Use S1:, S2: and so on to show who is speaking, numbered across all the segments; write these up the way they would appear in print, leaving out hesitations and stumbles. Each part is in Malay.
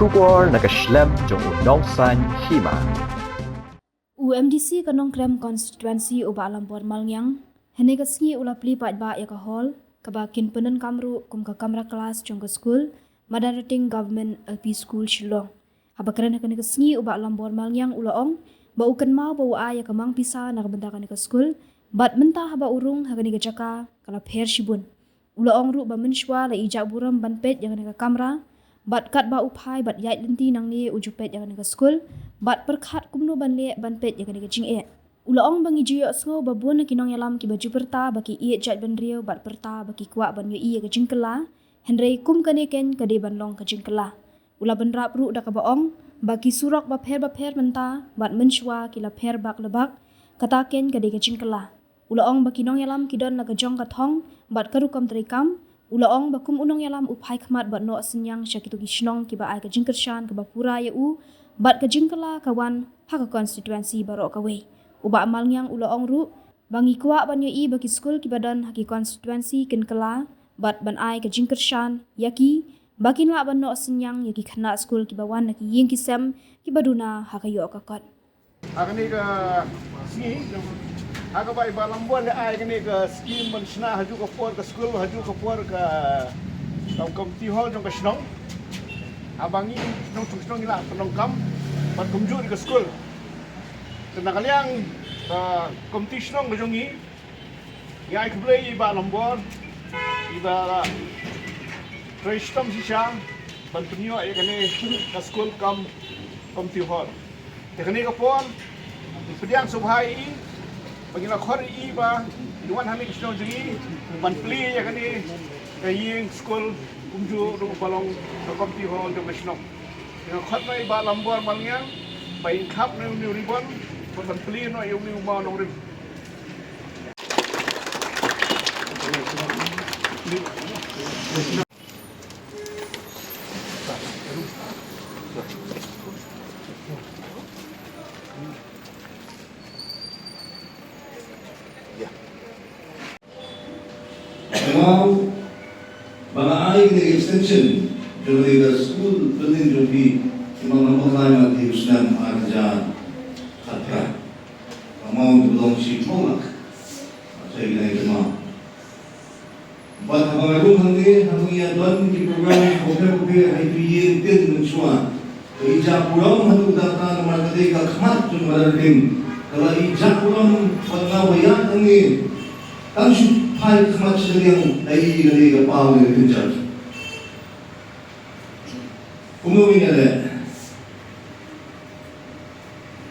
S1: Shubor nakaslem jong unongsan hima.
S2: UMDC kanong krem constituency uba Lampor Malngyang hene kasngi ula pli pat ba ya ka hall kaba kin penen kamru kum ka kamera kelas jong ka school Madarating Government LP School Shillong. Haba keren hene kasngi uba Lampor Malngyang ula ong ba ukan mau ba ua ya kamang pisa na kabenta ka school bat mentah haba urung hagani ka jaka kala pher shibun. Ula ong ru ba menshwa la ijak buram ban pet yang ka kamera bat kat ba upai bat yait lenti nang ni ujupet yang ka school bat perkhat kumno ban le ban pet yang ka jing e ula ong bangi jiyo sngo babun kinong yalam ki baju perta baki ie jat ban rio bat perta baki kwa ban yo ie ka jingkela henrei kum kane ken ka de ban long ka jingkela ula ban rap ru da ka baong baki surok ba pher menta bat menshwa kila pher bak lebak kata ken ka de ka jingkela ula ong baki nong yalam ki don la ka jong ka thong bat karukam trikam ula ong bakum unong yalam upai khmat bat no senyang syakitu gishnong ki ba ai ka jingkershan ka bapura ya u bat ka jingkela kawan haka constituency barok kawe uba Malngyang ula ong ru bangi kwa ban yo i baki school ki badan haki constituency kin kala bat ban ai ka jingkershan yaki bakin la ban no senyang yaki khana school ki bawan haki ying ki sem ki baduna haka yo ka kot
S3: agni ka si aga bai balambon ai gani ka scheme man shna haju ka por ka school haju ka por ka tong komti hall jong ka shnong abangi nong shnong ila penong kam pat kumju ka school tenang kaliang ka komti shnong jong i ya ai kble ba lambon iba tristam sisha ban punyo ai gani ka school kam komti hall tekani ka por pediang subhai bagi nak khori i ba duan hami kisno jiri ban pli ya kani kaying school kumju ru balong to komti hall to kisno ya khot mai ba lambor Malngyang bai khap ni ribon ban pli no yu ni ma no rim
S4: Now, mga ay extension dari school pendin jobi mga mga di usnam arja khatra amount belong si Polak saya gina itu mah but mga rumah ni hanya don di program kopi ay piye tin mensuan ija pulang hanu data nomor ketiga khmat jun Madarating kalau ija pulang pengawaian ini kan hai khmat sedang ai gani ka pau ni tinjat umumi ada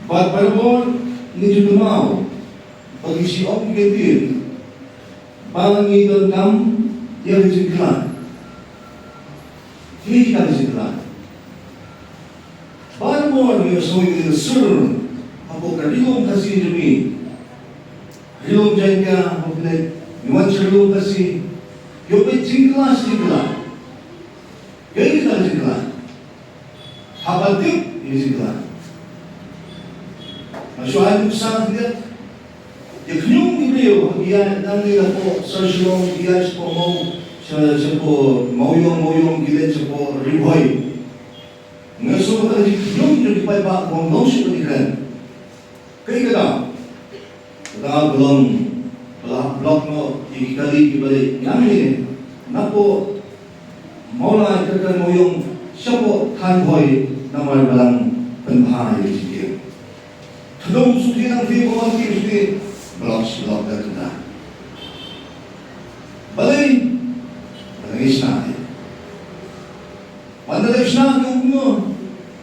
S4: bat barbon ni jumau bagi si om ketin bangi don kam dia dijiklan ini kan dijiklan barbon ni soi ni sur apo kadilom kasih jemi rilom jangka hopne Iwan cerlu kasi, yo pe jingklas, yo ini tak jingklas, habatik ini jingklas. Masyarakat besar dia, dia kenyung ini yo, dia nanti apa sosial dia sepo mau gila sepo riboy. Ngasuh tadi kenyung jadi payah ngomong seperti kan, kayak kita belum blok no ikali kibali yami napo maula terkan moyong siapa kan boy namar balang penhai sikit thadong suki nang fi ko ki suki blok da kena balai isna wanda isna ko no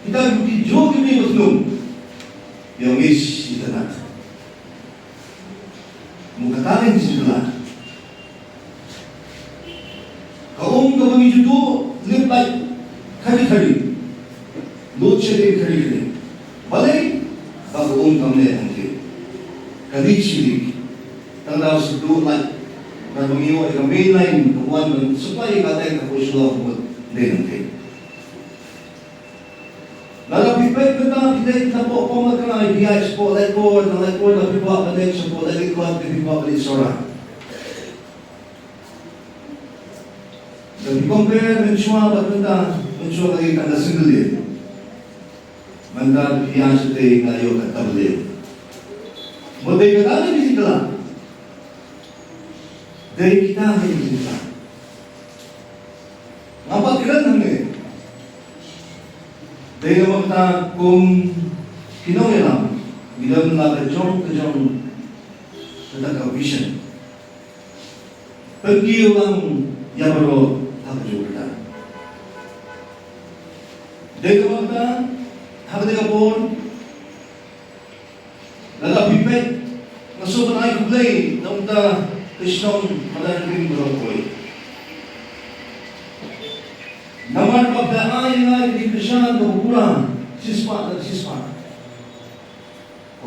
S4: kita di jogi ni usnum yang is itanat mukatarin sila. Kaum kami judo live like kari, load shedding kari. Balai kaum kami angke. Kari silik. Tanda sudo like kami yo main line kawan supaya kata kapuslo mo denante. Lalu kita kita pokok makan dia sport lekor tapi buat pada sport lekor tapi buat pada seorang. Jadi compare mensuah benda Muncul lagi tanda sendiri. Mandar yang sedih ngayo kata beliau. Mulai kata ni kita dari kita ni kita. Ngapa kira ni? Dari nama kita kinaw yang bila nak kejong tentang vision. Pergi orang yang baru tak berjumpa. Dari nama kita Habis pun, lada pipet, masuk naik kulai, namda Krishnam madaling berokoi. Naman pagdaan di Krishan berkurang, sispa.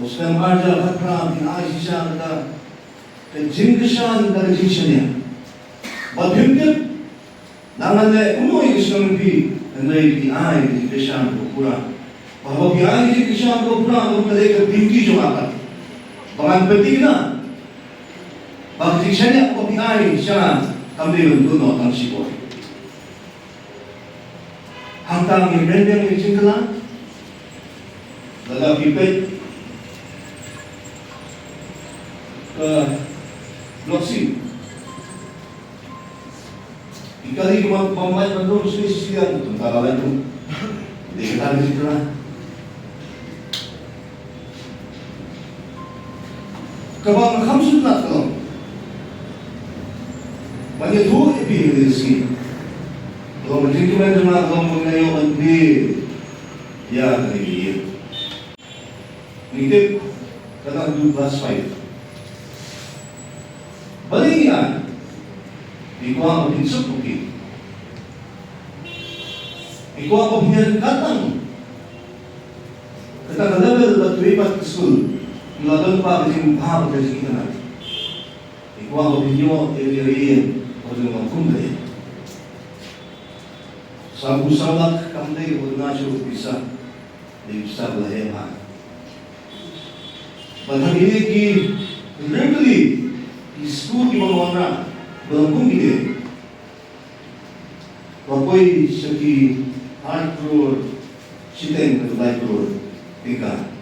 S4: Osman Marja Hakram di Aisha ada kencing Krishan dari Krishnanya. Badhimdip, nangannya unoy Krishnam pi, nangai di Krishan berkurang. Bahawa biar ini Krishan berkurang untuk mereka tinggi juga. Bahkan penting na. Bahkan Krishannya apa biar siya kami untuk notang sibuk. Hangtang yang rendah yang cingkala, laga pipet ke bloksi. Ikali pemain bandung spesial untuk kalau itu dikatakan cingkala. Kabang khamsun nak kalau banyak tu epi rezeki. Kalau macam tu macam mana kalau mengayo andi ya kali. Nitip kata 2+5. Baliknya ikuang pinsuk bukit. Ikuang pembiayaan katang. Kata level batu ibat school. Melakukan apa yang paham dari kita nanti. Ikuang opinio eri orang kumde. Sabu salak kamde orang nasional bisa bisa belajar. Bahkan ini ki literally di school di mana belum kumde. Bapak segi hardcore siteng ke light road tinggal.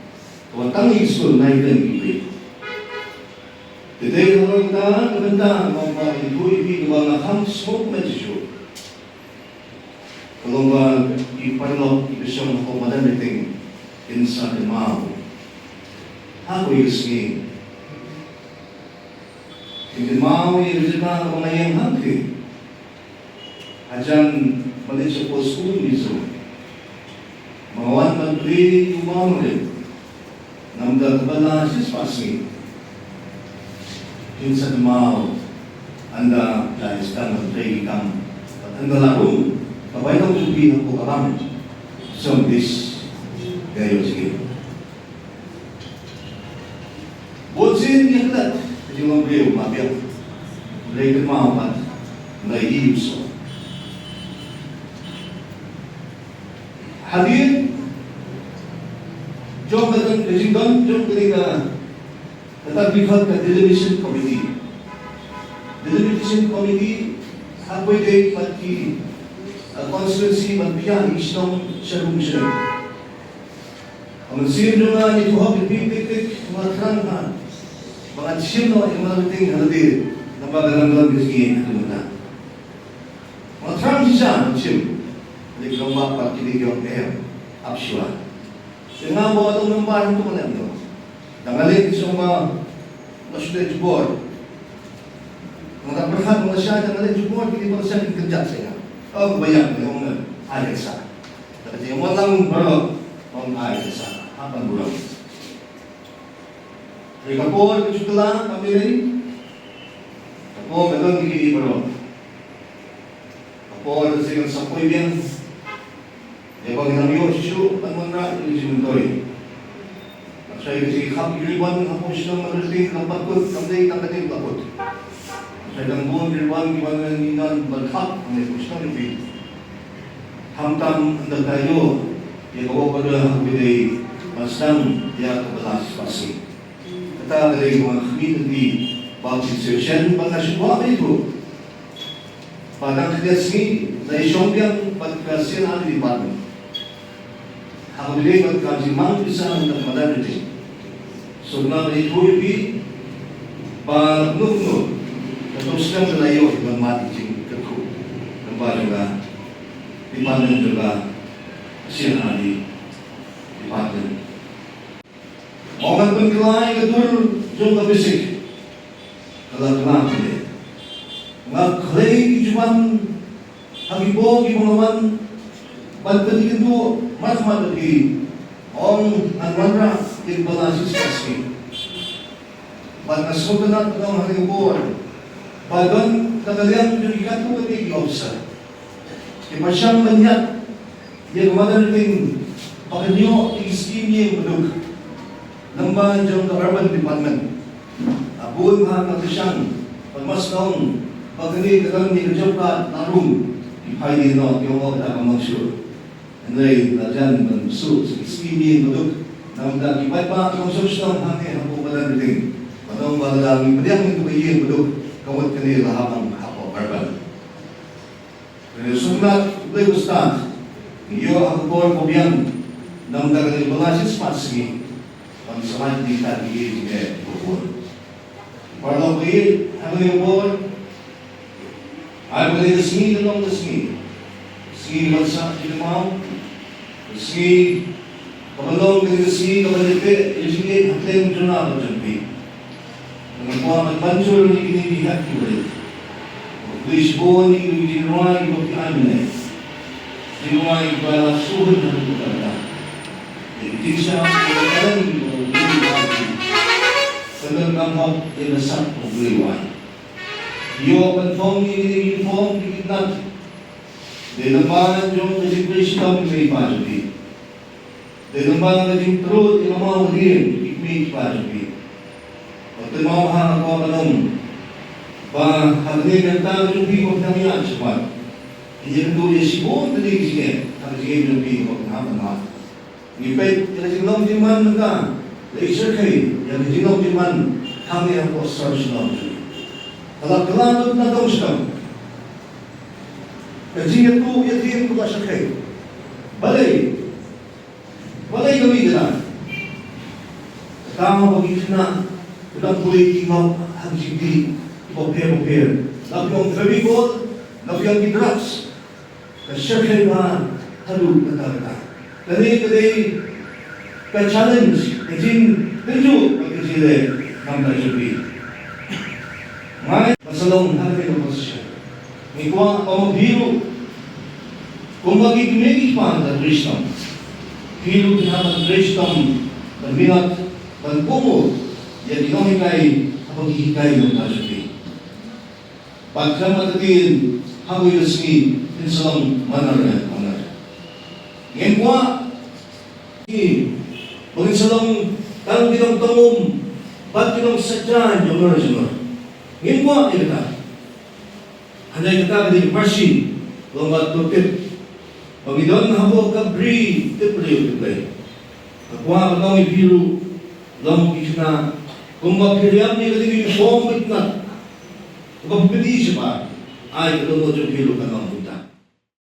S4: Wantang isul naik dan kiri. Jadi kalau kita kebentar mampu ibu kalau ham smoke maju. Kalau kita iparlo ibisong komadan meeting insan mau. Aku isni. Hindi mau ibisong mga yang hangki. Ajan malisya po school miso. Mawan menteri umang rin. Namda kebala siswasi insan mau anda jahitkan menteri kam anda lalu apa yang supi aku kalam so this gayo sige botsin yang lat jumlah beliau mabiak mereka mau pat mereka so hadir jom datang Washington, jom ketika tetap pihak ke Deliberation Committee. Deliberation Committee apa itu bagi konstitusi berbiak Islam syarung. Amansin juga itu hak lebih mengatakan bahawa Islam yang penting hadir dapat dalam rezeki itu mana. Mengatakan Islam jadi kelompok parti yang absyuah. Dengan bawa tu membar itu mana tu? Dangalin semua masuk jubor. Mengapa berhak mengasah dangalin jubor kita bersah kerja saya. Oh banyak orang ada sah. Tapi yang orang baru orang ada sah. Apa buruk? Jika kau kecuali kami ini, kau memang gigi baru. Kau ada segala sampai biang. Ebang namiyo sisu tanmana ilisintoi. Saya kasi kham giliwan ako silang marating kapatid kamday tangkating kapot. Saya danggon giliwan giwan ninan balhak ang kustan ni. Hamtam anda tayo ikaw pada biday masang ya kebelas pasti. Kita dari mga community bawat institution bang nasyudwa itu. Padang kerja sini dari Shompiang berkasihan ada di Padang. Aku boleh berkasi mang bisa untuk madan itu. Sebenarnya itu lebih penuh terus yang terlayu dengan mati cing keku tempat juga di Padang juga kasihan ada di Padang. Orang pun kelai ketul jumpa fisik kalau kelak ini. Ngaklay cuman hagibo gibangawan pagpatikin to mas madagi on anwanra in balasis kasi pag nasugan natin ang hagibo pagan kagaliang julikat ko kami giobsa iba siyang manyat yung madalating pakanyo iskimi yung budog ng mga diyong urban department abun mga natisiyang pagmas noong pagkali kadang ni kerja narum ipay no yung mga magsur andai lajan bensu skimi bentuk namda kipat pa kung susang hangin ang pupadan din padang balang pediang itu bayi bentuk kawat kani lahabang hapo barbal sunat ulay ustad iyo ako por kobian namda kani balasis patsi pang samay di tadi ke bubur parlo bayi ano yung bubur I believe the ski along the ski magsa ilmaw, ski kabalong the ski kabalite, ski hatleng juna jampi. Nagpuan magpansur ni kinibihat kibalit. Lisbon ni kinibihat kibalit amine. Dinuay para suhod na kutata. Hindi siya kailangan yung kinibihat. Sagang kamhok inasak o bliwan. Yo confirm ni inform dikit de naman yung resignation kami may pajuti de naman naging truth in mga din may pajuti at tumawahan ako kanong pa hangin ng tao yung bigog na yan sapat hindi na doon si buong talig sige hangin yung bigog na haman ngipit kinasinom din man nagka laser kayo yung kinasinom din man hangin ang postar sinom Kalak-kalak na daw siya. Kajiyan ko, yatiin ko ba siya kayo? Balay kami gana. Katama pag-ibig na, ilang buhay ingaw, hagsindi, bopir. Labi ang Fevicol, labi ang drugs. Kasya kayo na, halug na talaga. Kani, ka-challenge, kajin, tenjo, pag-kasile, kamda siya. Ngayon, masalong natin ang posisyon. Ikaw ang pamabiro. Kung magigimigit pa ang Kristong, hilo kinamang Kristong, pagminat, pagpungo, yan inomikay, pagkikikay ng kasyuti. Pagkamatatin, hagoy na sige, pinsalang manar. Ngayon po, pagkinsalang tarang tinong ba't tinong sadyan yung narar. Ngayon po, kita. Hanay kita di parsi, lombat tupit. Pagidon na habo ka bri, tiplay. Nakuha ka nang ibiru, lombat na. Kung mapiriam niya ka din yung somit na. Kung mapipili siya pa, ay katulad yung pilo ka nang